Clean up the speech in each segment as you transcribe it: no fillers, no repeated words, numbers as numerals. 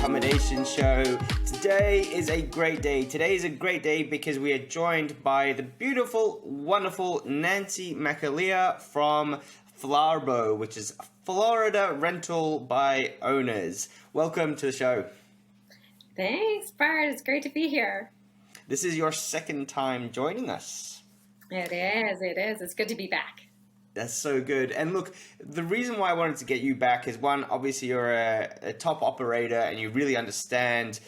Accommodation Show. Today is a great day. Today is a great day because we are joined by the beautiful, wonderful Nancy McAleer from FLARBO, which is Florida Rental by Owners. Welcome to the show. Thanks, Bart. It's great to be here. This is your second time joining us. It is. It's good to be back. That's so good. And look, the reason why I wanted to get you back is one, obviously you're a top operator and you really understand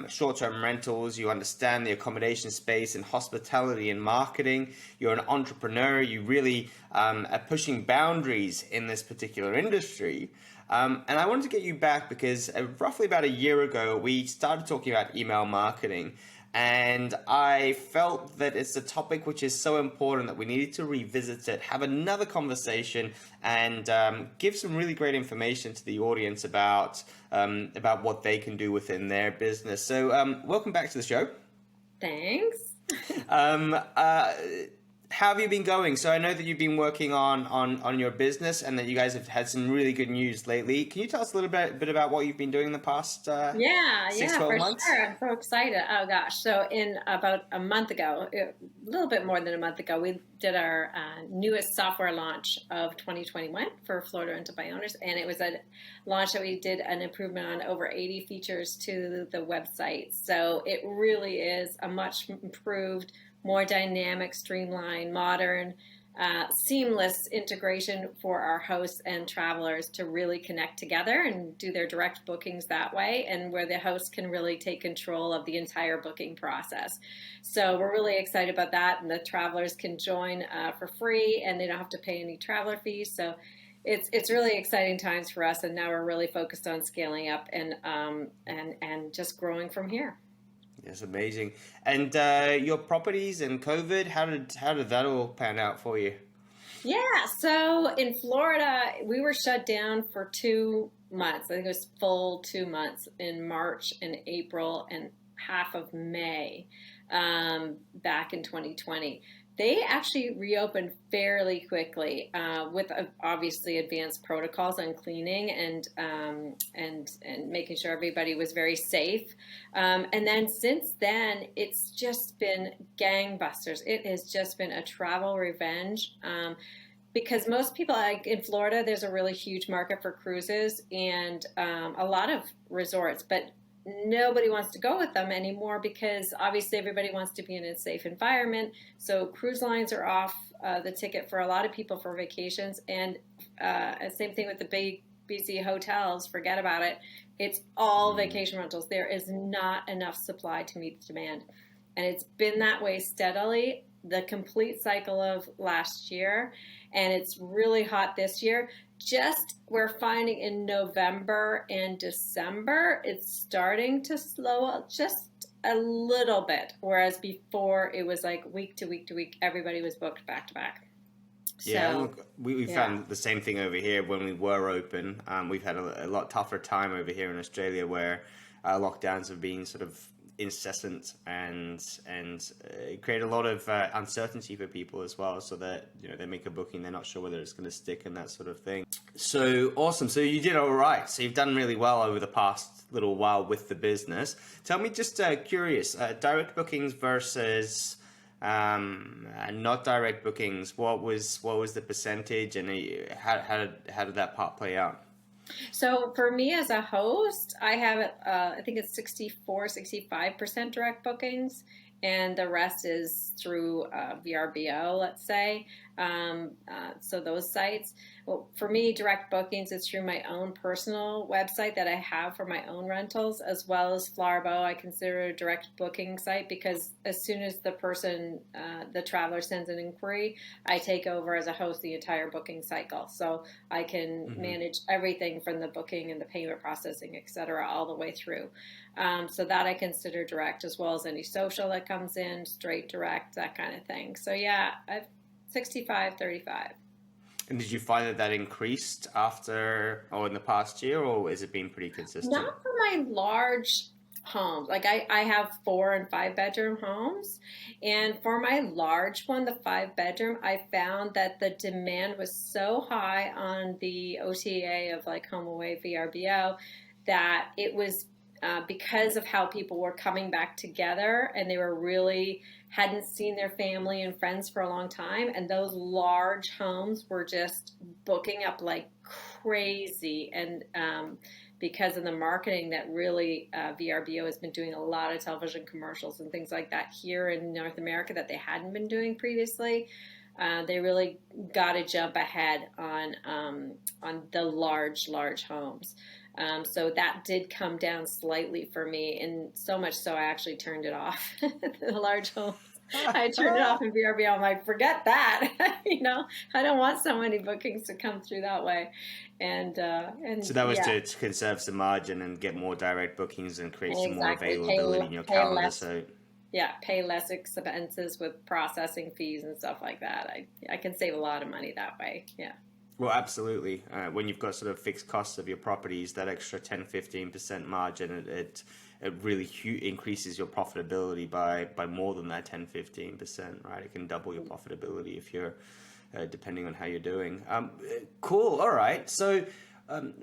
short-term rentals. You understand the accommodation space and hospitality and marketing. You're an entrepreneur. You really are pushing boundaries in this particular industry. And I wanted to get you back because roughly about a year ago, we started talking about email marketing. And I felt that it's a topic which is so important that we needed to revisit it, have another conversation, and give some really great information to the audience about what they can do within their business. So welcome back to the show. Thanks. How have you been going? So I know that you've been working on your business and that you guys have had some really good news lately. Can you tell us a little bit about what you've been doing in the past 12 months? Sure. I'm so excited. Oh, gosh. So in about a month ago, a little bit more than a month ago, we did our newest software launch of 2021 for Florida Rental by Owners. And it was a launch that we did an improvement on over 80 features to the website. So it really is a much improved, more dynamic, streamlined, modern, seamless integration for our hosts and travelers to really connect together and do their direct bookings that way, and where the host can really take control of the entire booking process. So we're really excited about that, and the travelers can join for free, and they don't have to pay any traveler fees. So it's really exciting times for us, and now we're really focused on scaling up and just growing from here. Yes, amazing. And your properties and COVID, how did that all pan out for you? Yeah, so in Florida, we were shut down for 2 months. I think it was full 2 months in March and April and half of May back in 2020. They actually reopened fairly quickly with obviously advanced protocols on cleaning and making sure everybody was very safe. And then since then, it's just been gangbusters. It has just been a travel revenge. Because most people, like in Florida, there's a really huge market for cruises and a lot of resorts, but nobody wants to go with them anymore because obviously everybody wants to be in a safe environment. So cruise lines are off the ticket for a lot of people for vacations. And same thing with the big busy hotels, forget about it. It's all vacation rentals. There is not enough supply to meet the demand. And it's been that way steadily the complete cycle of last year. And it's really hot this year. We're finding in November and December, it's starting to slow up just a little bit. Whereas before it was like week to week to week, everybody was booked back to back. Yeah, look, we found the same thing over here when we were open. We've had a lot tougher time over here in Australia where lockdowns have been sort of incessant and create a lot of uncertainty for people as well, so that they make a booking, they're not sure whether it's going to stick and that sort of thing. So awesome. So you did all right. So you've done really well over the past little while with the business. Tell me, just curious, direct bookings versus not direct bookings. What was the percentage, and how did that part play out? So for me as a host, I have, I think it's 65% direct bookings, and the rest is through VRBO, let's say. So those sites. Well, for me, direct bookings is through my own personal website that I have for my own rentals, as well as FLARBO. I consider a direct booking site because as soon as the person, the traveler sends an inquiry, I take over as a host the entire booking cycle. So I can manage everything from the booking and the payment processing, et cetera, all the way through. So that I consider direct, as well as any social that comes in, straight direct, that kind of thing. So yeah, I've 65-35. And did you find that increased after or in the past year, or has it been pretty consistent? Not for my large homes. Like I have 4 and 5 bedroom homes, and for my large one, the 5 bedroom, I found that the demand was so high on the OTA of like Home Away VRBO that it was because of how people were coming back together, and they were really hadn't seen their family and friends for a long time, and those large homes were just booking up like crazy. And because of the marketing that really VRBO has been doing a lot of television commercials and things like that here in North America that they hadn't been doing previously. They really got to jump ahead on the large homes. So that did come down slightly for me, and so much so I actually turned it off. The large homes, I turned it off in VRBO. I'm like, forget that. I don't want so many bookings to come through that way. And so that was to conserve some margin and get more direct bookings and create some more availability in your calendar. Pay less expenses with processing fees and stuff like that. I can save a lot of money that way. Yeah. Well, absolutely. When you've got sort of fixed costs of your properties, that extra 10-15% margin, it really increases your profitability by more than that 10-15%, right? It can double your profitability if you're, depending on how you're doing. Cool. All right. So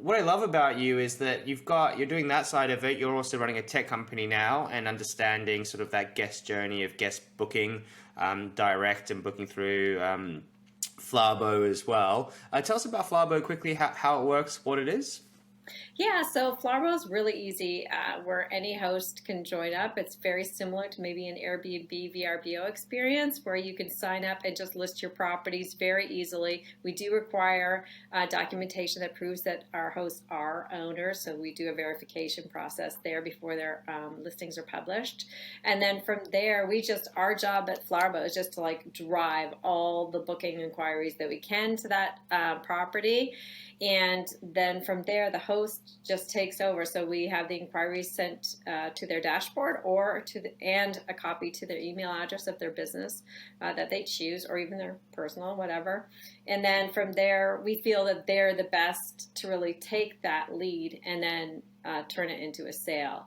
what I love about you is that you're doing that side of it. You're also running a tech company now and understanding sort of that guest journey of guest booking, direct and booking through FLARBO as well. Tell us about FLARBO quickly, how it works, what it is. Yeah, so FLARBO is really easy, where any host can join up. It's very similar to maybe an Airbnb VRBO experience where you can sign up and just list your properties very easily. We do require documentation that proves that our hosts are owners, so we do a verification process there before their listings are published. And then from there, our job at FLARBO is just to like drive all the booking inquiries that we can to that property. And then from there, the host just takes over. So we have the inquiries sent to their dashboard and a copy to their email address of their business that they choose, or even their personal, whatever. And then from there, we feel that they're the best to really take that lead and then turn it into a sale.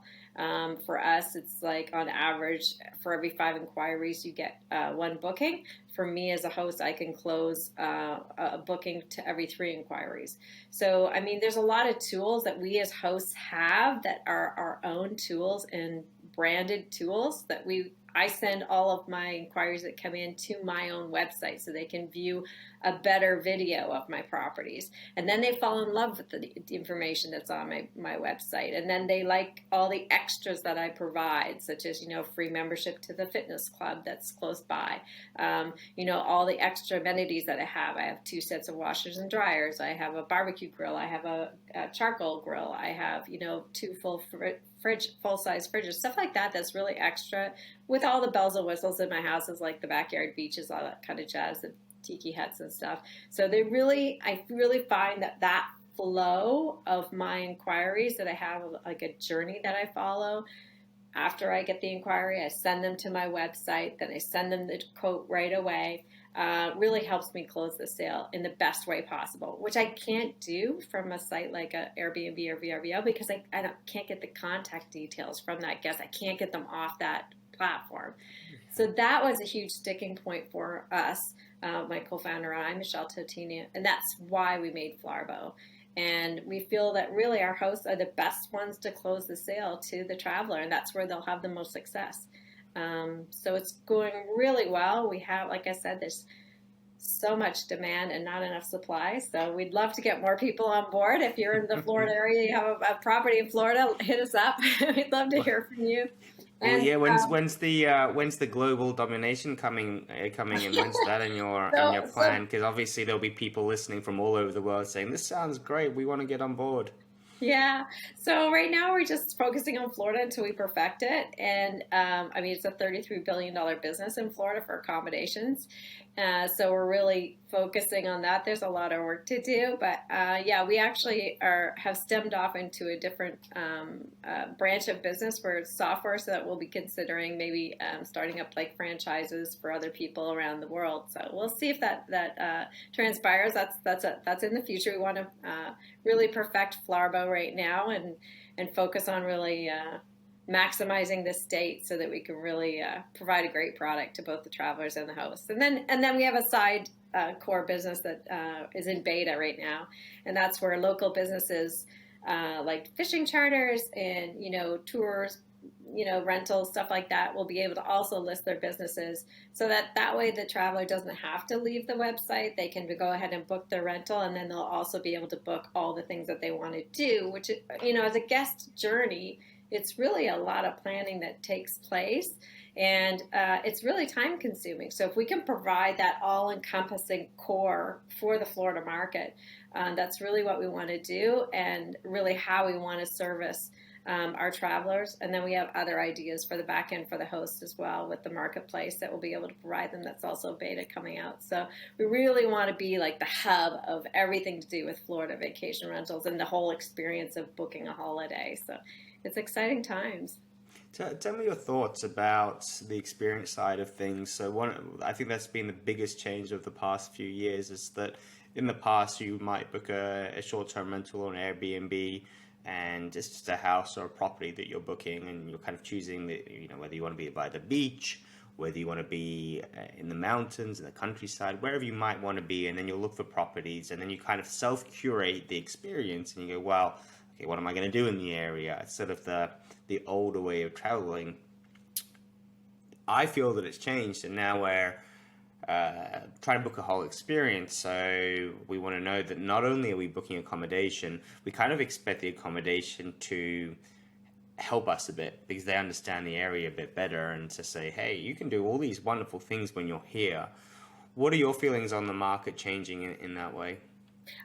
For us, it's like on average, for every 5 inquiries, you get 1 booking. For me as a host, I can close a booking to every 3 inquiries. So, I mean, there's a lot of tools that we as hosts have that are our own tools and branded tools that I send all of my inquiries that come in to my own website so they can view a better video of my properties. And then they fall in love with the information that's on my website. And then they like all the extras that I provide, such as, free membership to the fitness club that's close by. All the extra amenities that I have. I have 2 sets of washers and dryers. I have a barbecue grill. I have a charcoal grill. I have, 2 full-size fridges, stuff like that. That's really extra with all the bells and whistles in my houses, like the backyard beaches, all that kind of jazz, the tiki huts and stuff. So I really find that flow of my inquiries that I have, like a journey that I follow. After I get the inquiry, I send them to my website, then I send them the quote right away. Really helps me close the sale in the best way possible, which I can't do from a site like a Airbnb or VRBO because I can't get the contact details from that guest. I can't get them off that platform. So that was a huge sticking point for us, my co-founder and I, Michelle Totini, and that's why we made FLARBO. And we feel that really our hosts are the best ones to close the sale to the traveler, and that's where they'll have the most success. So it's going really well. We have, like I said, there's so much demand and not enough supply. So we'd love to get more people on board. If you're in the Florida area, you have a property in Florida, hit us up. We'd love to hear from you. And, when's the global domination coming in? When's that in your plan? Because obviously there'll be people listening from all over the world saying, "This sounds great. We want to get on board." Yeah. So right now we're just focusing on Florida until we perfect it. And it's a $33 billion business in Florida for accommodations. So we're really focusing on that. There's a lot of work to do, but we actually have stemmed off into a different branch of business where it's software. So that we'll be considering maybe starting up like franchises for other people around the world. So we'll see if that transpires. That's in the future. We want to really perfect FLARBO right now and focus on really maximizing the state so that we can really provide a great product to both the travelers and the hosts. And then we have a side core business that is in beta right now, and that's where local businesses like fishing charters and, tours, rentals, stuff like that, will be able to also list their businesses so that way the traveler doesn't have to leave the website. They can go ahead and book their rental, and then they'll also be able to book all the things that they want to do, which, as a guest journey, it's really a lot of planning that takes place. And it's really time consuming. So if we can provide that all encompassing core for the Florida market, that's really what we want to do, and really how we want to service our travelers. And then we have other ideas for the back end for the host as well, with the marketplace that will be able to provide them. That's also beta coming out. So we really want to be like the hub of everything to do with Florida vacation rentals and the whole experience of booking a holiday. So it's exciting times. Tell me your thoughts about the experience side of things. So I think that's been the biggest change of the past few years, is that in the past you might book a short-term rental on Airbnb, and it's just a house or a property that you're booking, and you're kind of choosing whether you want to be by the beach, whether you want to be in the mountains, in the countryside, wherever you might want to be, and then you'll look for properties, and then you kind of self-curate the experience, and you go, well, okay, what am I going to do in the area? It's sort of the older way of traveling. I feel that it's changed, and now we're trying to book a whole experience. So we want to know that not only are we booking accommodation, we kind of expect the accommodation to help us a bit, because they understand the area a bit better, and to say, hey, you can do all these wonderful things when you're here. What are your feelings on the market changing in that way?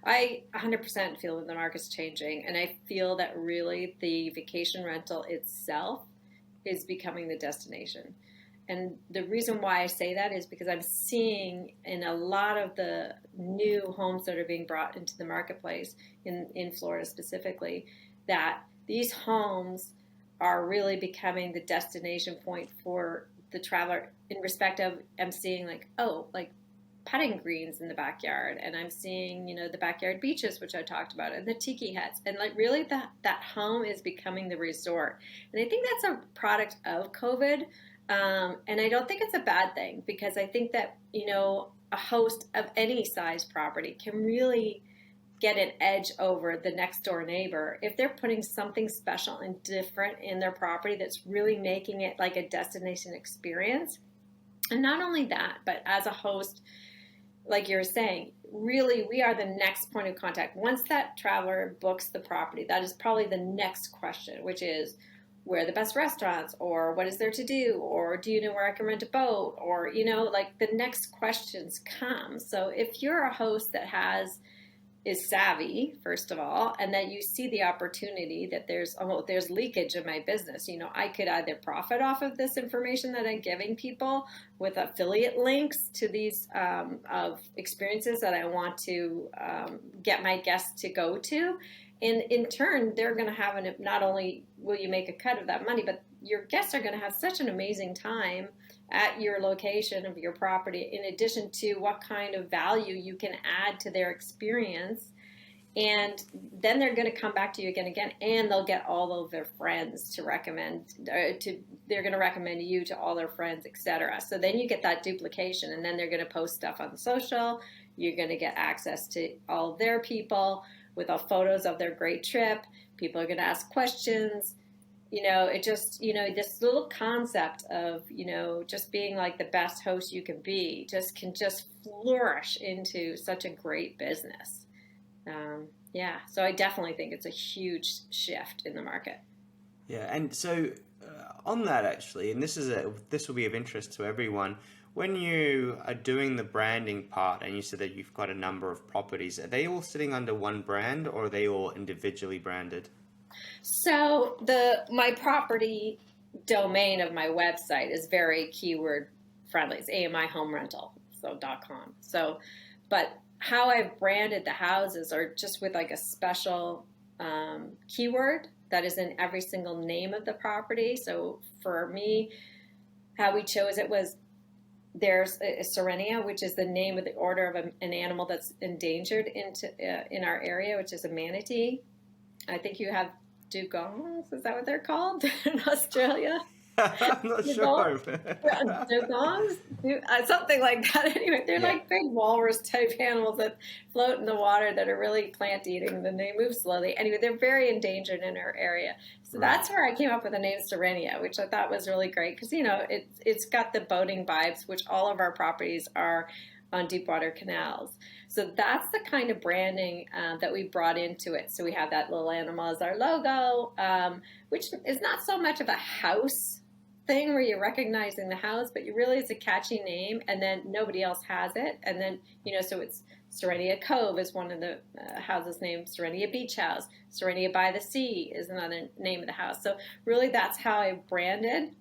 I 100% feel that the market's changing, and I feel that really the vacation rental itself is becoming the destination. And the reason why I say that is because I'm seeing in a lot of the new homes that are being brought into the marketplace in Florida specifically, that these homes are really becoming the destination point for the traveler, in respect of, I'm seeing like putting greens in the backyard, and I'm seeing, the backyard beaches, which I talked about, and the tiki huts, and like really that home is becoming the resort. And I think that's a product of COVID. And I don't think it's a bad thing, because I think that, a host of any size property can really get an edge over the next door neighbor if they're putting something special and different in their property that's really making it like a destination experience. And not only that, but as a host, like you were saying, really we are the next point of contact. Once that traveler books the property, that is probably the next question, which is, where are the best restaurants, or what is there to do, or do you know where I can rent a boat, or, like the next questions come. So if you're a host that is savvy, first of all, and that you see the opportunity that there's leakage in my business, I could either profit off of this information that I'm giving people with affiliate links to these of experiences that I want to get my guests to go to. And in turn, they're going to have not only will you make a cut of that money, but your guests are going to have such an amazing time at your location of your property, in addition to what kind of value you can add to their experience. And then they're going to come back to you again, and they'll get all of their friends to recommend, they're going to recommend you to all their friends, etc. So then you get that duplication, and then they're going to post stuff on social. You're going to get access to all of their people with all photos of their great trip. People are going to ask questions. It just, this little concept of, just being like the best host you can be can flourish into such a great business. So I definitely think it's a huge shift in the market. Yeah, and so on that actually, and this will be of interest to everyone. When you are doing the branding part, and you said that you've got a number of properties, are they all sitting under one brand, or are they all individually branded? So my property domain of my website is very keyword friendly. It's amihomerental.com. So, but how I've branded the houses are just with like a special keyword that is in every single name of the property. So for me, how we chose it was, there's a Serenia, which is the name of the order of an animal that's endangered in our area, which is a manatee. I think you have dugongs, is that what they're called in Australia? I'm not sure. Dugongs, something like that. Anyway, they're like big walrus type animals that float in the water that are really plant eating. Then they move slowly. Anyway, they're very endangered in our area. So that's where I came up with the name Serenia, which I thought was really great because, it's got the boating vibes, which all of our properties are on deep water canals. So that's the kind of branding that we brought into it. So we have that little animal as our logo, which is not so much of a house thing where you're recognizing the house, but you really, it's a catchy name, and then nobody else has it. And then, so it's Serenia Cove is one of the houses named, Serenia Beach House, Serenia by the Sea is another name of the house. So really that's how I branded.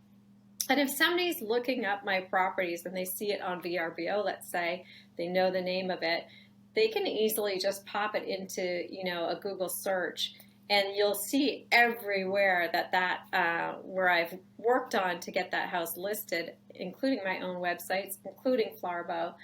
And if somebody's looking up my properties and they see it on VRBO, let's say, they know the name of it, they can easily just pop it into, a Google search, and you'll see everywhere that where I've worked on to get that house listed, including my own websites, including FLARBO.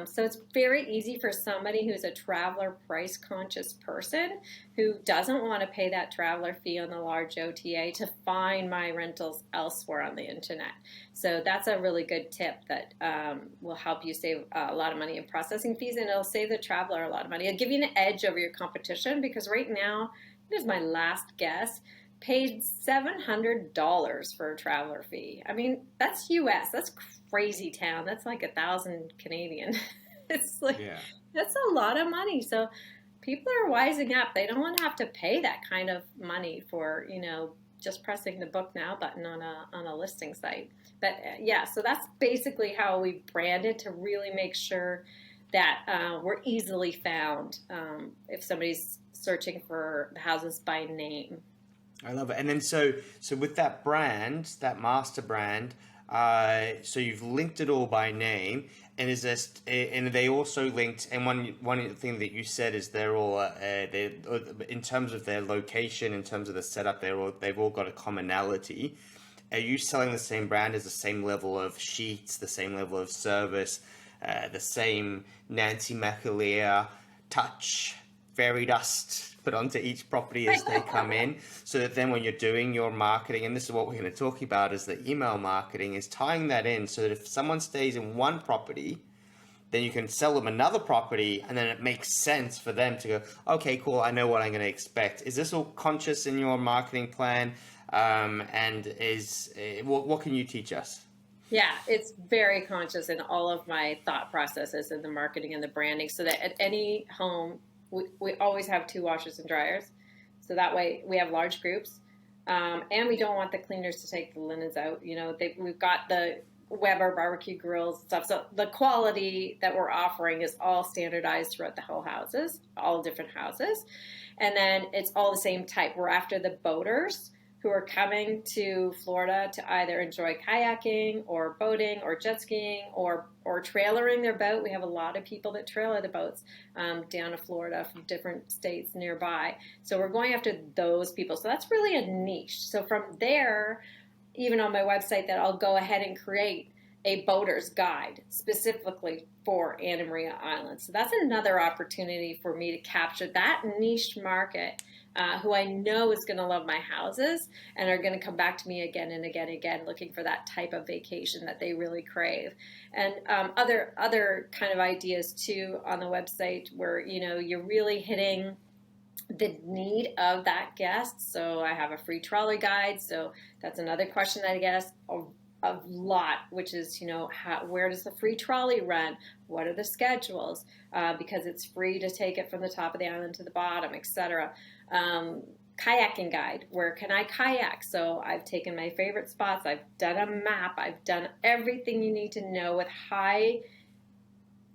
So it's very easy for somebody who's a traveler price conscious person who doesn't want to pay that traveler fee on the large OTA to find my rentals elsewhere on the internet. So that's a really good tip that will help you save a lot of money in processing fees, and it'll save the traveler a lot of money. It'll give you an edge over your competition because right now, here's my last guess, paid $700 for a traveler fee. I mean, that's US. That's crazy town. That's like 1,000 Canadian. It's like, that's a lot of money. So people are wising up. They don't want to have to pay that kind of money for, just pressing the book now button on a listing site. But so that's basically how we branded to really make sure that we're easily found if somebody's searching for the houses by name. I love it. And then so with that brand, that master brand, so you've linked it all by name, and and they also linked. And one thing that you said is they're all in terms of their location, in terms of the setup, they've all got a commonality. Are you selling the same brand as the same level of sheets, the same level of service, the same Nancy McAleer touch, fairy dust put onto each property as they come in, so that then when you're doing your marketing, and this is what we're going to talk about, is the email marketing, is tying that in so that if someone stays in one property, then you can sell them another property, and then it makes sense for them to go, okay, cool, I know what I'm going to expect. Is this all conscious in your marketing plan? And what can you teach us? Yeah, it's very conscious in all of my thought processes in the marketing and the branding, so that at any home, we always have 2 washers and dryers. So that way we have large groups. And we don't want the cleaners to take the linens out. We've got the Weber barbecue grills and stuff. So the quality that we're offering is all standardized throughout the whole houses, all different houses. And then it's all the same type. We're after the boaters who are coming to Florida to either enjoy kayaking or boating or jet skiing or trailering their boat. We have a lot of people that trailer the boats down to Florida from different states nearby. So we're going after those people. So that's really a niche. So from there, even on my website, that I'll go ahead and create a boater's guide specifically for Anna Maria Island. So that's another opportunity for me to capture that niche market who I know is going to love my houses and are going to come back to me again and again and again looking for that type of vacation that they really crave. And other kind of ideas too on the website where, you're really hitting the need of that guest. So I have a free trolley guide. So that's another question that I get a lot, which is, where does the free trolley run? What are the schedules? Because it's free to take it from the top of the island to the bottom, etc. Kayaking guide. Where can I kayak? So I've taken my favorite spots. I've done a map. I've done everything you need to know with high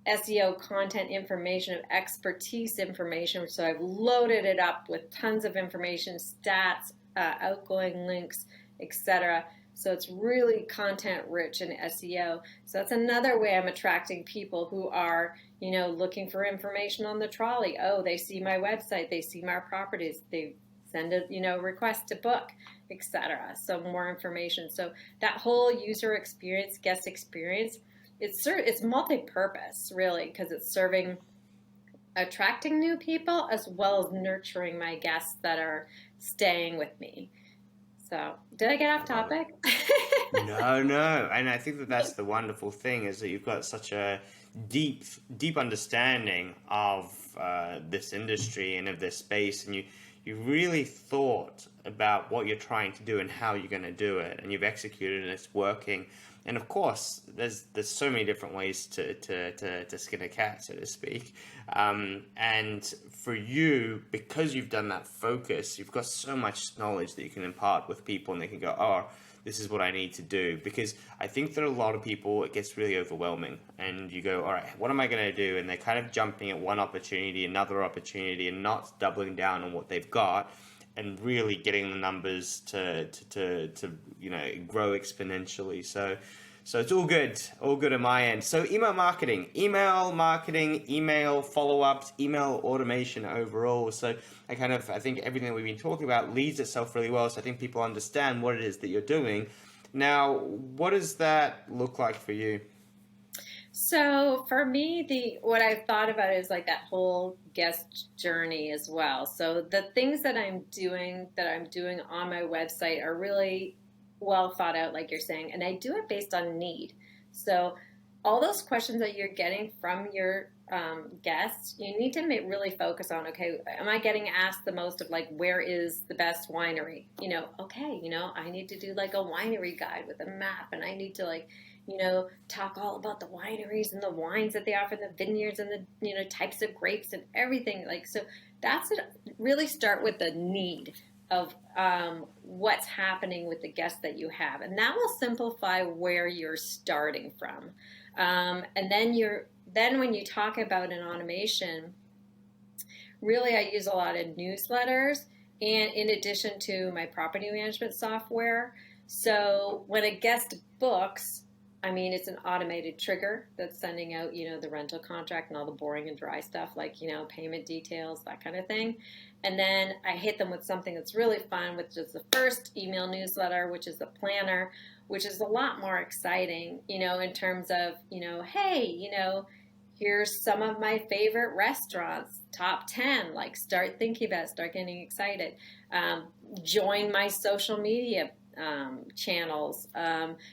SEO content information, of expertise information. So I've loaded it up with tons of information, stats, outgoing links, etc. So it's really content rich in SEO. So that's another way I'm attracting people who are, looking for information on the trolley. Oh, they see my website, they see my properties, they send a, request to book, etc. So more information. So that whole user experience, guest experience, it's multi-purpose really, because it's attracting new people as well as nurturing my guests that are staying with me. So, did I get off topic? No. And I think that that's the wonderful thing, is that you've got such a deep understanding of this industry and of this space, and you really thought about what you're trying to do and how you're going to do it, and you've executed and it's working. And of course, there's so many different ways to skin a cat, so to speak. And for you, because you've done that focus, you've got so much knowledge that you can impart with people, and they can go, oh, this is what I need to do. Because I think that a lot of people, it gets really overwhelming, and you go, all right, what am I going to do? And they're kind of jumping at one opportunity, another opportunity, and not doubling down on what they've got, and really getting the numbers to grow exponentially. So it's all good on my end. So email marketing, email follow-ups, email automation overall. So I think everything that we've been talking about leads itself really well. So I think people understand what it is that you're doing. Now, what does that look like for you? So for me, what I've thought about is like that whole guest journey as well. So the things that I'm doing on my website are really well thought out, like you're saying, and I do it based on need. So all those questions that you're getting from your guests, you need to really focus on, okay, am I getting asked the most of like, where is the best winery? I need to do like a winery guide with a map, and I need to talk all about the wineries and the wines that they offer, the vineyards and the, types of grapes and everything. So that's it. Really start with the need of what's happening with the guests that you have. And that will simplify where you're starting from. And then when you talk about an automation, really I use a lot of newsletters, and in addition to my property management software. So when a guest books, it's an automated trigger that's sending out, the rental contract and all the boring and dry stuff, like, payment details, that kind of thing. And then I hit them with something that's really fun, which is the first email newsletter, which is the planner, which is a lot more exciting, in terms of, hey, here's some of my favorite restaurants, top 10, like start thinking about it, start getting excited. Join my social media channels,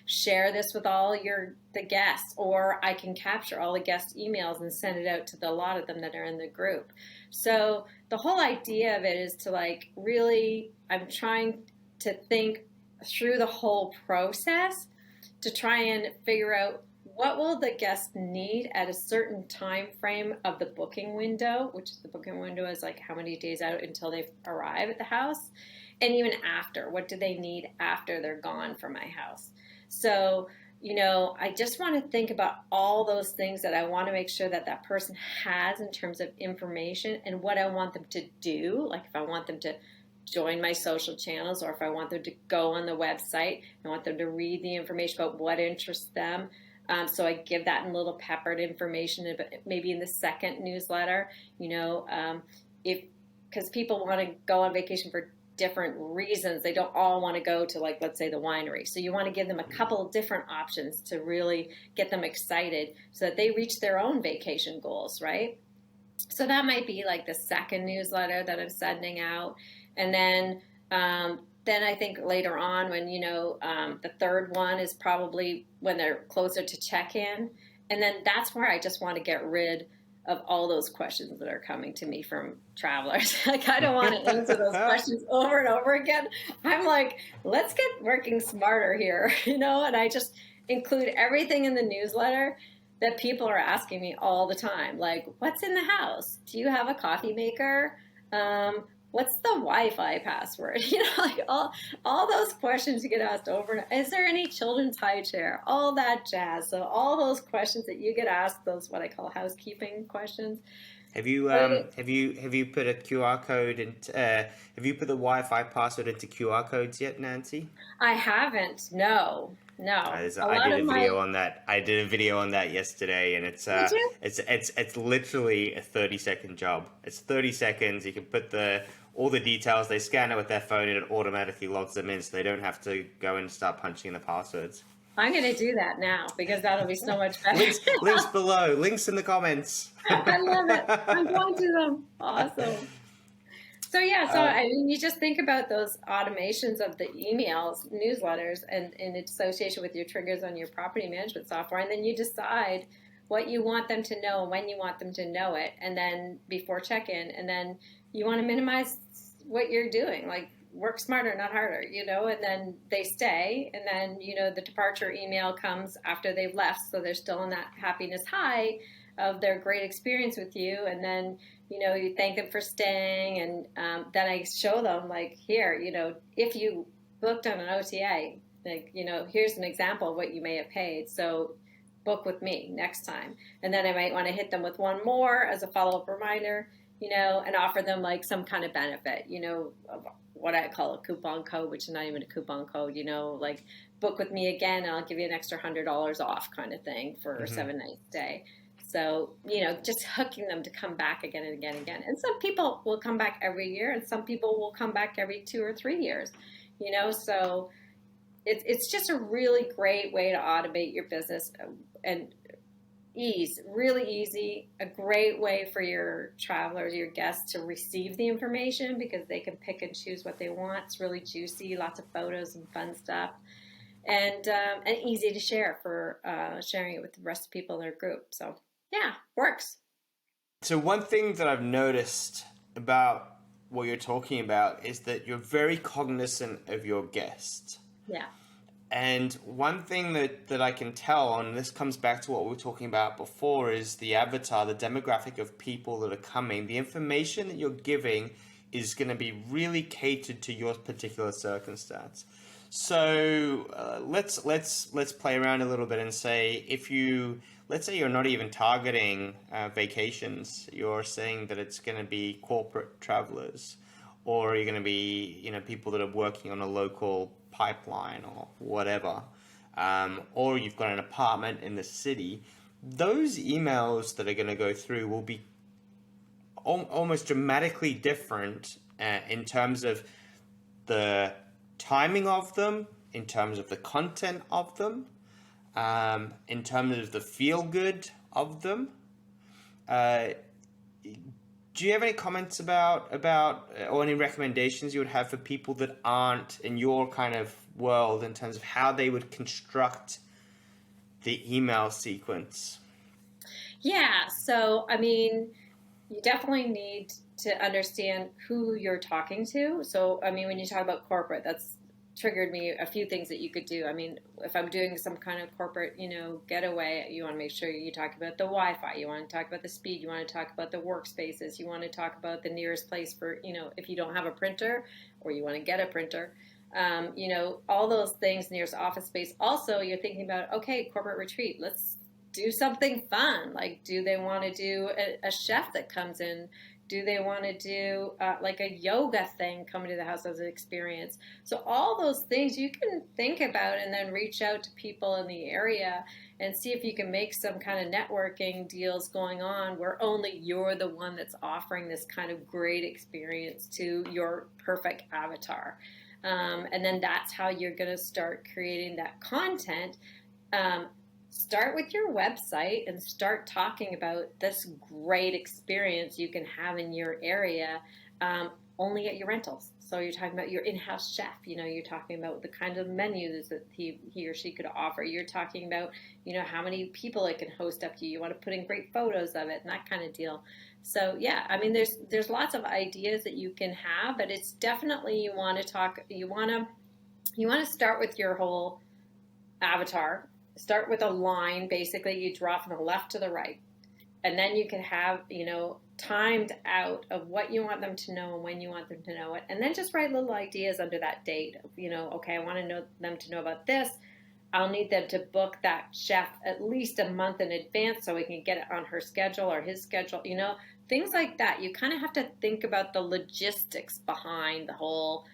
share this with all the guests, or I can capture all the guest emails and send it out to a lot of them that are in the group. So the whole idea of it is to really, I'm trying to think through the whole process to try and figure out what will the guest need at a certain time frame of the booking window, which the booking window is like how many days out until they arrive at the house. And even after, what do they need after they're gone from my house? So, I just want to think about all those things that I want to make sure that that person has in terms of information, and what I want them to do. Like if I want them to join my social channels, or if I want them to go on the website, I want them to read the information about what interests them. So I give that in little peppered information, maybe in the second newsletter, because people want to go on vacation for different reasons. They don't all want to go to, like, let's say the winery. So you want to give them a couple of different options to really get them excited so that they reach their own vacation goals, right? So that might be like the second newsletter that I'm sending out. And then I think later on when, the third one is probably when they're closer to check-in. And then that's where I just want to get rid of all those questions that are coming to me from travelers. Like, I don't want to answer those questions over and over again. I'm like, let's get working smarter here, and I just include everything in the newsletter that people are asking me all the time. Like, what's in the house? Do you have a coffee maker? What's the Wi-Fi password? Like all those questions you get asked over and over. Is there any children's high chair? All that jazz. So all those questions that you get asked, those what I call housekeeping questions. Have you put a QR code into have you put the Wi-Fi password into QR codes yet, Nancy? I haven't. No. I did a video on that. I did a video on that yesterday, and it's literally a 30-second job. It's 30 seconds. You can put all the details. They scan it with their phone, and it automatically logs them in, so they don't have to go and start punching in the passwords. I'm going to do that now because that'll be so much better. links below. Links in the comments. I love it. I'm going to them. Awesome. So yeah, so I mean, you just think about those automations of the emails, newsletters, and in association with your triggers on your property management software, and then you decide what you want them to know and when you want them to know it, and then before check-in, and then you want to minimize what you're doing, like work smarter, not harder, and then they stay, and then the departure email comes after they've left, so they're still in that happiness high of their great experience with you, and then you thank them for staying, and then I show them, like, here, if you booked on an OTA, like, here's an example of what you may have paid. So book with me next time. And then I might want to hit them with one more as a follow-up reminder, and offer them like some kind of benefit, what I call a coupon code, which is not even a coupon code, like book with me again and I'll give you an extra $100 off kind of thing for a 7-night stay. So, just hooking them to come back again and again and again. And some people will come back every year, and some people will come back every 2 or 3 years, so it's just a really great way to automate your business and really easy, a great way for your travelers, your guests to receive the information because they can pick and choose what they want. It's really juicy, lots of photos and fun stuff. And easy to share for sharing it with the rest of the people in their group. So yeah, works. So one thing that I've noticed about what you're talking about is that you're very cognizant of your guest. Yeah. And one thing that I can tell, and this comes back to what we were talking about before, is the avatar, the demographic of people that are coming. The information that you're giving is going to be really catered to your particular circumstance. So let's play around a little bit and say, let's say you're not even targeting vacations, you're saying that it's going to be corporate travelers, or you're going to be people that are working on a local pipeline or whatever, or you've got an apartment in the city. Those emails that are going to go through will be almost dramatically different in terms of the timing of them, in terms of the content of them, in terms of the feel good of them. Do you have any comments about or any recommendations you would have for people that aren't in your kind of world in terms of how they would construct the email sequence? Yeah, so I mean, you definitely need to understand who you're talking to. So I mean, when you talk about corporate, that's triggered me a few things that you could do. I mean, if I'm doing some kind of corporate, getaway, you want to make sure you talk about the Wi-Fi, you want to talk about the speed, you want to talk about the workspaces, you want to talk about the nearest place for, if you don't have a printer or you want to get a printer, all those things, nearest office space. Also, you're thinking about, okay, corporate retreat, let's do something fun. Like, do they want to do a chef that comes in? Do they want to do like a yoga thing coming to the house as an experience? So all those things you can think about and then reach out to people in the area and see if you can make some kind of networking deals going on where only you're the one that's offering this kind of great experience to your perfect avatar. And then that's how you're going to start creating that content. Start with your website and start talking about this great experience you can have in your area, only at your rentals. So you're talking about your in-house chef, you're talking about the kind of menus that he or she could offer. You're talking about, how many people it can host up to you. You want to put in great photos of it and that kind of deal. So yeah, I mean, there's lots of ideas that you can have, but it's definitely, you want to start with your whole avatar. Start with a line, basically you draw from the left to the right. And then you can have, timed out of what you want them to know and when you want them to know it. And then just write little ideas under that date. Okay, I want them to know about this. I'll need them to book that chef at least a month in advance so we can get it on her schedule or his schedule, things like that. You kind of have to think about the logistics behind the whole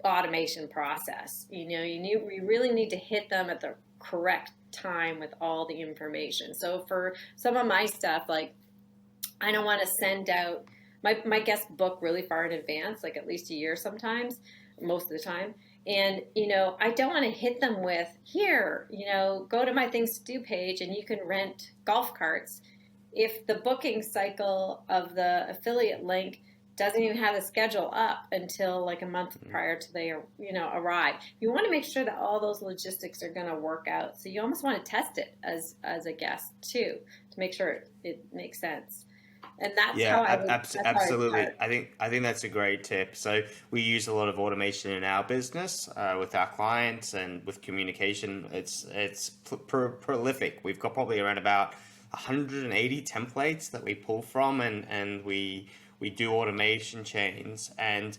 automation process. You really need to hit them at the correct time with all the information. So for some of my stuff, like, I don't want to send out my guests book really far in advance, like at least a year sometimes, most of the time. And, I don't want to hit them with, here, go to my things to do page and you can rent golf carts. If the booking cycle of the affiliate link doesn't even have the schedule up until like a month prior to they, arrive. You want to make sure that all those logistics are going to work out. So you almost want to test it as a guest too, to make sure it makes sense. And that's how I would, absolutely. I think that's a great tip. So we use a lot of automation in our business with our clients and with communication. It's prolific. We've got probably around about 180 templates that we pull from, and we do automation chains. And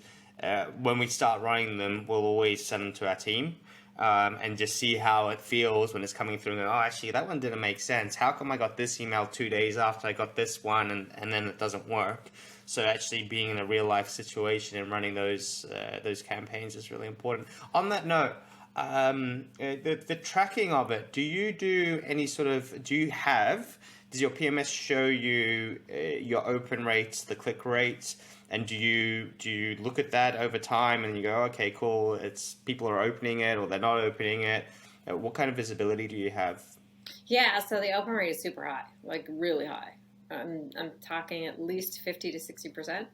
when we start running them, we'll always send them to our team. And just see how it feels when it's coming through and go, oh, actually, that one didn't make sense. How come I got this email 2 days after I got this one and then it doesn't work? So actually being in a real life situation and running those campaigns is really important. On that note, the tracking of it, does your PMS show you your open rates, the click rates? And do you look at that over time and you go, okay, cool, it's people are opening it or they're not opening it? What kind of visibility do you have? Yeah, so the open rate is super high, like really high. I'm talking at least 50 to 60%.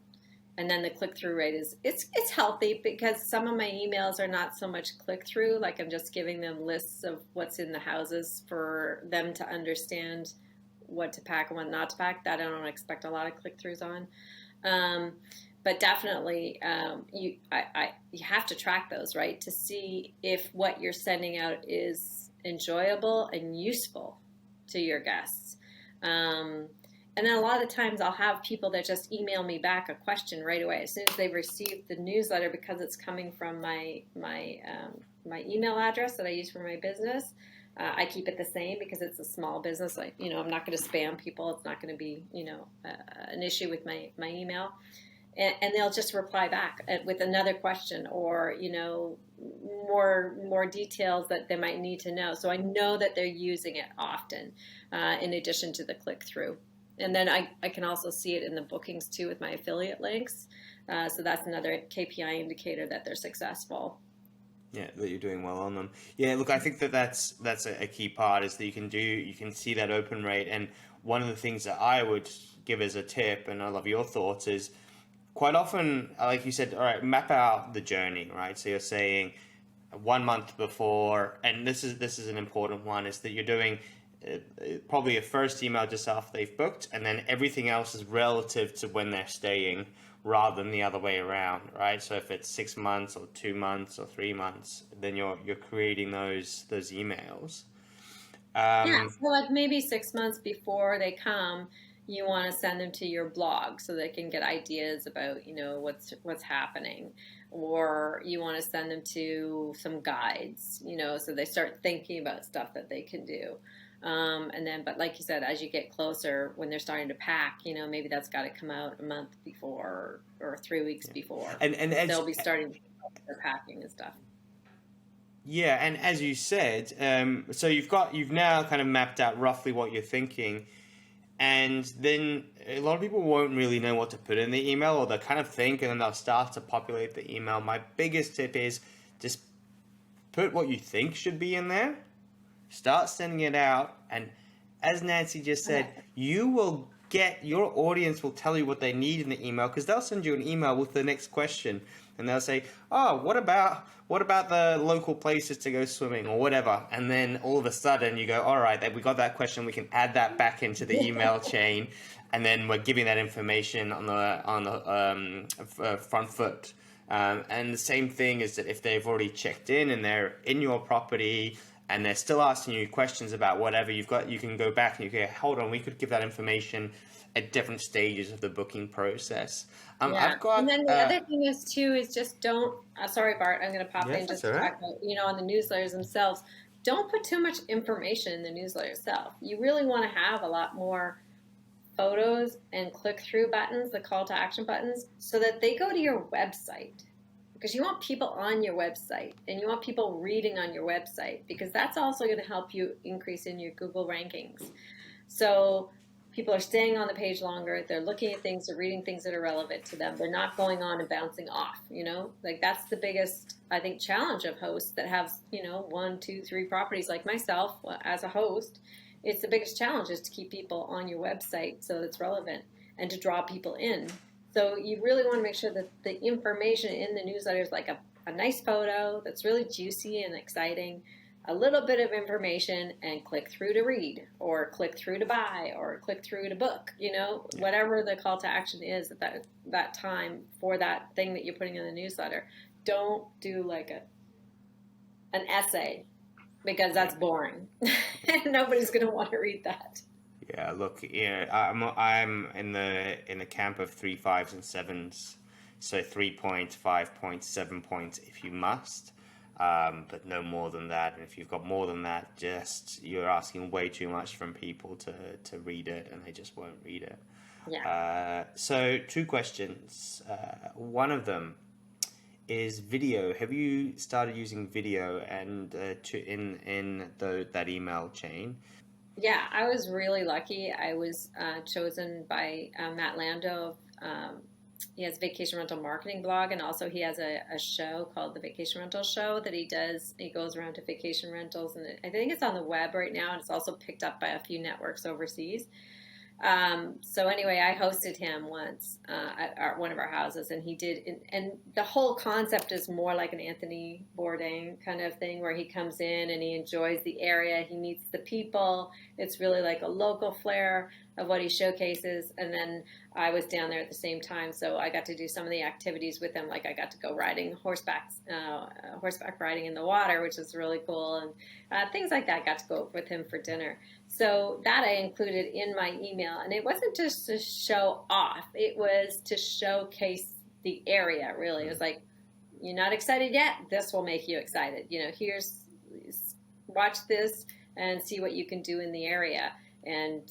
And then the click-through rate it's healthy because some of my emails are not so much click-through, like I'm just giving them lists of what's in the houses for them to understand what to pack and what not to pack. That I don't expect a lot of click-throughs on. But definitely, you have to track those, right, to see if what you're sending out is enjoyable and useful to your guests. And then a lot of the times I'll have people that just email me back a question right away as soon as they've received the newsletter, because it's coming from my email address that I use for my business. I keep it the same because it's a small business. I'm not going to spam people. It's not going to be, an issue with my email. And they'll just reply back with another question or, more details that they might need to know. So I know that they're using it often in addition to the click-through. And then I can also see it in the bookings too with my affiliate links. So that's another KPI indicator that they're successful. Yeah, that you're doing well on them. Yeah, look, I think that's a key part is that you can see that open rate. And one of the things that I would give as a tip, and I love your thoughts, is quite often, like you said, all right, map out the journey, right? So you're saying 1 month before, and this is an important one, is that you're doing probably a first email just after they've booked, and then everything else is relative to when they're staying, rather than the other way around, right? So if it's 6 months or 2 months or 3 months, then you're creating those emails. So like maybe 6 months before they come, you want to send them to your blog so they can get ideas about, what's happening, or you want to send them to some guides, so they start thinking about stuff that they can do. But like you said, as you get closer, when they're starting to pack, maybe that's got to come out a month before or 3 weeks before. And they'll be starting to their packing and stuff. Yeah, and as you said, so you've now kind of mapped out roughly what you're thinking, and then a lot of people won't really know what to put in the email, or they'll kind of think and then they'll start to populate the email. My biggest tip is just put what you think should be in there. Start sending it out, and as Nancy just said, your audience will tell you what they need in the email, because they'll send you an email with the next question, and they'll say, oh, what about the local places to go swimming or whatever, and then all of a sudden you go, all right, we got that question, we can add that back into the email chain, and then we're giving that information on the front foot. And the same thing is that if they've already checked in and they're in your property and they're still asking you questions about whatever you've got, you can go back and you can, hold on, we could give that information at different stages of the booking process. And then the other thing is just don't, sorry, Bart, I'm going to pop in just to talk about, on the newsletters themselves, don't put too much information in the newsletter itself. You really want to have a lot more photos and click-through buttons, the call to action buttons, so that they go to your website. Because you want people on your website and you want people reading on your website, because that's also going to help you increase in your Google rankings. So people are staying on the page longer. They're looking at things, they're reading things that are relevant to them. They're not going on and bouncing off, like that's the biggest, I think, challenge of hosts that have, 1, 2, 3 properties like myself as a host. It's the biggest challenge is to keep people on your website so it's relevant and to draw people in So you really want to make sure that the information in the newsletter is like a nice photo that's really juicy and exciting, a little bit of information, and click through to read, or click through to buy, or click through to book, whatever the call to action is at that time for that thing that you're putting in the newsletter. Don't do like an essay, because that's boring. Nobody's going to want to read that. Yeah, look, I'm in the camp of 3 5s and 7s, so 3 points, 5 points, 7 points if you must, but no more than that. And if you've got more than that, just you're asking way too much from people to read it, and they just won't read it. Yeah. So 2 questions. One of them is video. Have you started using video and that email chain? Yeah, I was really lucky. I was chosen by Matt Lando. He has a vacation rental marketing blog, and also he has a show called the Vacation Rental Show that he does. He goes around to vacation rentals, and I think it's on the web right now, and it's also picked up by a few networks overseas. So anyway, I hosted him once at one of our houses, and he did, and the whole concept is more like an Anthony Bourdain kind of thing, where he comes in and he enjoys the area, he meets the people. It's really like a local flair of what he showcases. And then I was down there at the same time, so I got to do some of the activities with him. Like I got to go riding horseback riding in the water, which is really cool, and things like that. Got to go with him for dinner. So that I included in my email, and it wasn't just to show off, it was to showcase the area, really. It was like, you're not excited yet? This will make you excited. Watch this and see what you can do in the area. And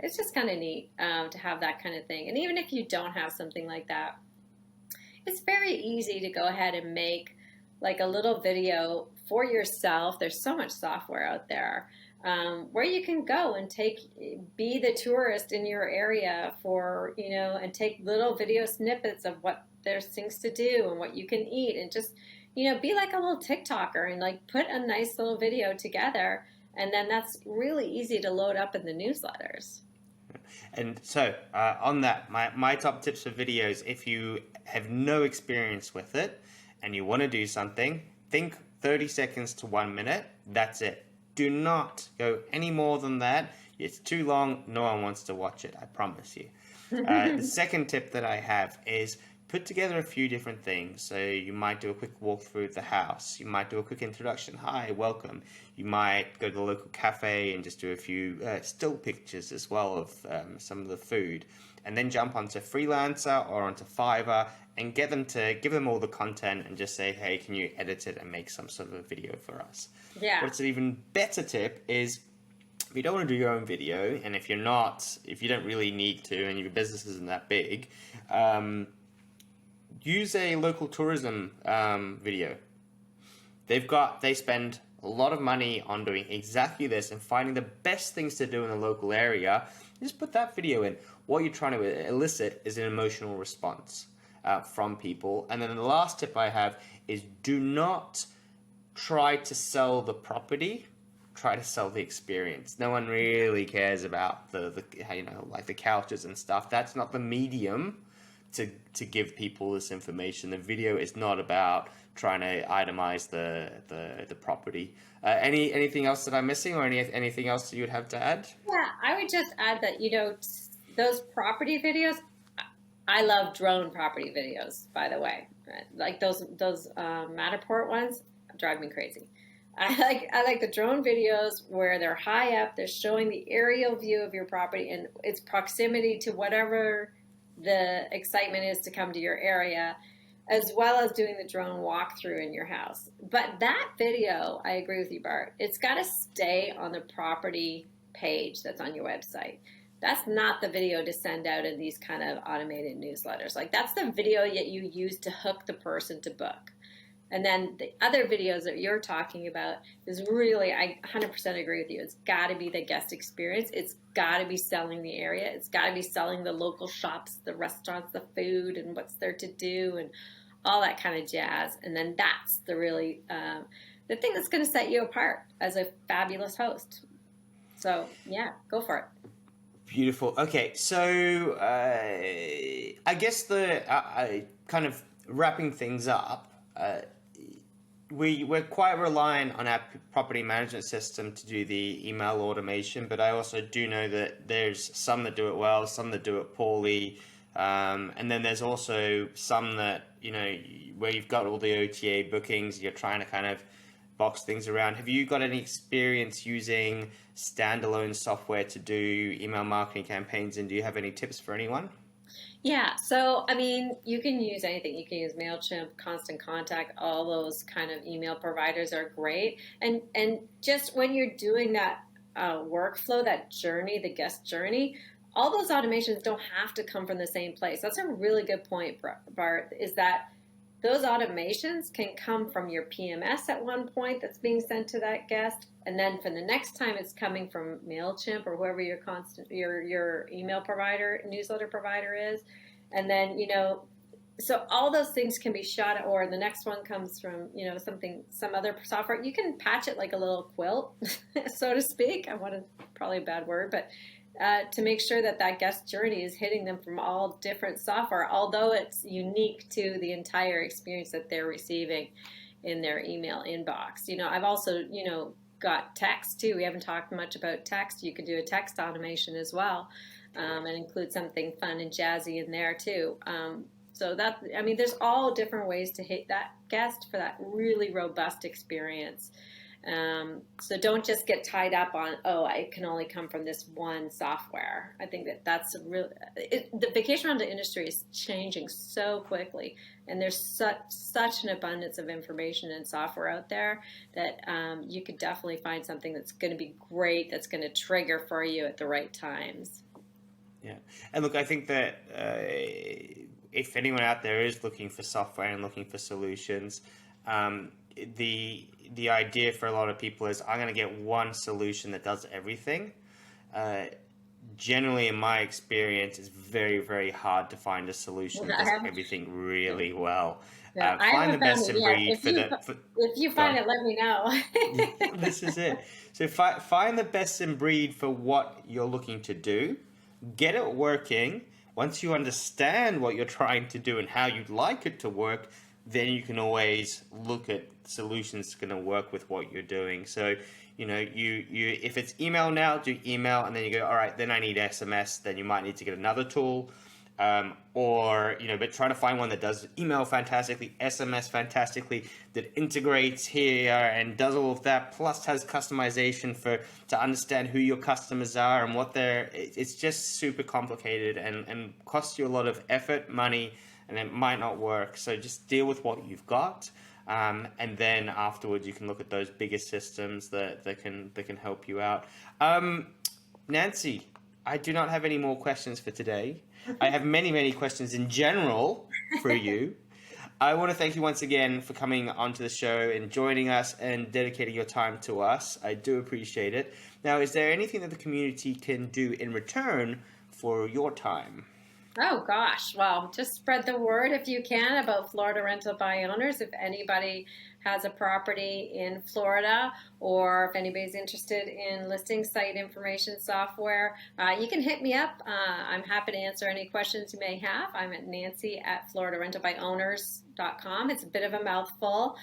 it's just kind of neat to have that kind of thing. And even if you don't have something like that, it's very easy to go ahead and make like a little video for yourself. There's so much software out there where you can go and be the tourist in your area and take little video snippets of what there's things to do and what you can eat, and just, be like a little TikToker and like put a nice little video together. And then that's really easy to load up in the newsletters. And so on that, my top tips for videos, if you have no experience with it and you want to do something, think 30 seconds to 1 minute. That's it. Do not go any more than that. It's too long. No one wants to watch it, I promise you. The second tip that I have is put together a few different things. So you might do a quick walkthrough of the house. You might do a quick introduction. Hi, welcome. You might go to the local cafe and just do a few still pictures as well of some of the food. And then jump onto Freelancer or onto Fiverr and give them all the content and just say, hey, can you edit it and make some sort of a video for us? Yeah. What's an even better tip is, if you don't want to do your own video, and if you don't really need to, and your business isn't that big, use a local tourism video. They spend a lot of money on doing exactly this and finding the best things to do in the local area. Just put that video in. What you're trying to elicit is an emotional response from people. And then the last tip I have is, do not try to sell the property. Try to sell the experience. No one really cares about like the couches and stuff. That's not the medium to give people this information. The video is not about trying to itemize the property. Anything else that I'm missing, or anything else that you would have to add? Yeah, I would just add that, those property videos, I love drone property videos, by the way. Like those Matterport ones drive me crazy. I like the drone videos where they're high up, they're showing the aerial view of your property and its proximity to whatever the excitement is to come to your area, as well as doing the drone walkthrough in your house. But that video, I agree with you, Bart, it's got to stay on the property page that's on your website. That's not the video to send out in these kind of automated newsletters. Like, that's the video that you use to hook the person to book. And then the other videos that you're talking about is really, I 100% agree with you. It's got to be the guest experience. It's got to be selling the area. It's got to be selling the local shops, the restaurants, the food, and what's there to do, and all that kind of jazz. And then that's the really, the thing that's going to set you apart as a fabulous host. So, yeah, go for it. Beautiful. Okay, so I guess the kind of wrapping things up. We're quite reliant on our property management system to do the email automation, but I also do know that there's some that do it well, some that do it poorly, and then there's also some that, where you've got all the OTA bookings, you're trying to kind of box things around. Have you got any experience using standalone software to do email marketing campaigns, and do you have any tips for anyone? Yeah, so I mean, you can use anything. You can use MailChimp, Constant Contact, all those kind of email providers are great. And just when you're doing that workflow, that journey, the guest journey, all those automations don't have to come from the same place. That's a really good point, Bart, is that those automations can come from your PMS at one point that's being sent to that guest, and then for the next time it's coming from MailChimp or whoever your email provider, newsletter provider is. And then, so all those things can be shot, or the next one comes from, some other software. You can patch it like a little quilt, so to speak. Probably a bad word, but to make sure that that guest journey is hitting them from all different software, although it's unique to the entire experience that they're receiving in their email inbox. I've also, got text too. We haven't talked much about text. You could do a text automation as well, and include something fun and jazzy in there too. There's all different ways to hit that guest for that really robust experience. So don't just get tied up on, it can only come from this one software. I think that's the vacation rental industry is changing so quickly, and there's such an abundance of information and software out there that you could definitely find something that's going to be great, that's going to trigger for you at the right times. Yeah, and look, I think that if anyone out there is looking for software and looking for solutions, the idea for a lot of people is, I'm going to get one solution that does everything. Generally, in my experience, it's very, very hard to find a solution that does everything really well. Yeah, I Find the haven't found best it in yet. breed If you find it, let me know. This is it. So find the best in breed for what you're looking to do. Get it working. Once you understand what you're trying to do and how you'd like it to work, then you can always look at solutions that's going to work with what you're doing. So, you if it's email now, do email, and then you go, all right, then I need SMS. Then you might need to get another tool, but try to find one that does email fantastically, SMS fantastically, that integrates here and does all of that, plus has customization to understand who your customers are and what it's just super complicated and costs you a lot of effort, money, and it might not work. So just deal with what you've got, and then afterwards you can look at those bigger systems that can help you out. Nancy, I do not have any more questions for today. I have many, many questions in general for you. I want to thank you once again for coming onto the show and joining us and dedicating your time to us. I do appreciate it. Now, is there anything that the community can do in return for your time? Oh gosh, well, just spread the word if you can about Florida rental by owners. If anybody has a property in Florida, or if anybody's interested in listing site information software, you can hit me up. I'm happy to answer any questions you may have. I'm at Nancy at FloridaRentalByOwners.com. It's a bit of a mouthful,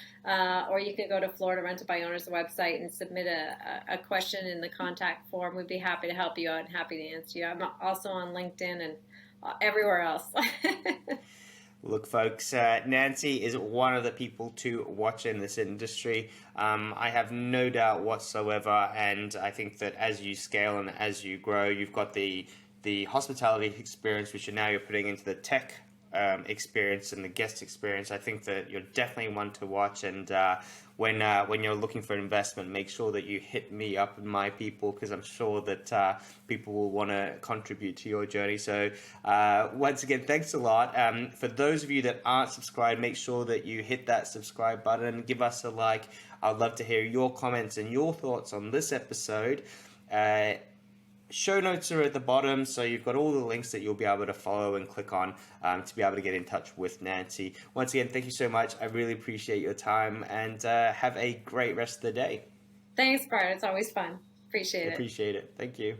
or you can go to Florida Rental by Owners website and submit a question in the contact form. We'd be happy to help you out and happy to answer you. I'm also on LinkedIn and everywhere else. Look, folks, Nancy is one of the people to watch in this industry. I have no doubt whatsoever, and I think that as you scale and as you grow, you've got the hospitality experience, which you're putting into the tech experience and the guest experience. I think that you're definitely one to watch, and when you're looking for investment, make sure that you hit me up and my people, because I'm sure that people will want to contribute to your journey. So once again, thanks a lot. For those of you that aren't subscribed, make sure that you hit that subscribe button and give us a like. I'd love to hear your comments and your thoughts on this episode. Show notes are at the bottom, so you've got all the links that you'll be able to follow and click on to be able to get in touch with Nancy. Once again, thank you so much. I really appreciate your time, and have a great rest of the day. Thanks, Bart. It's always fun. Appreciate it. Appreciate it. Thank you.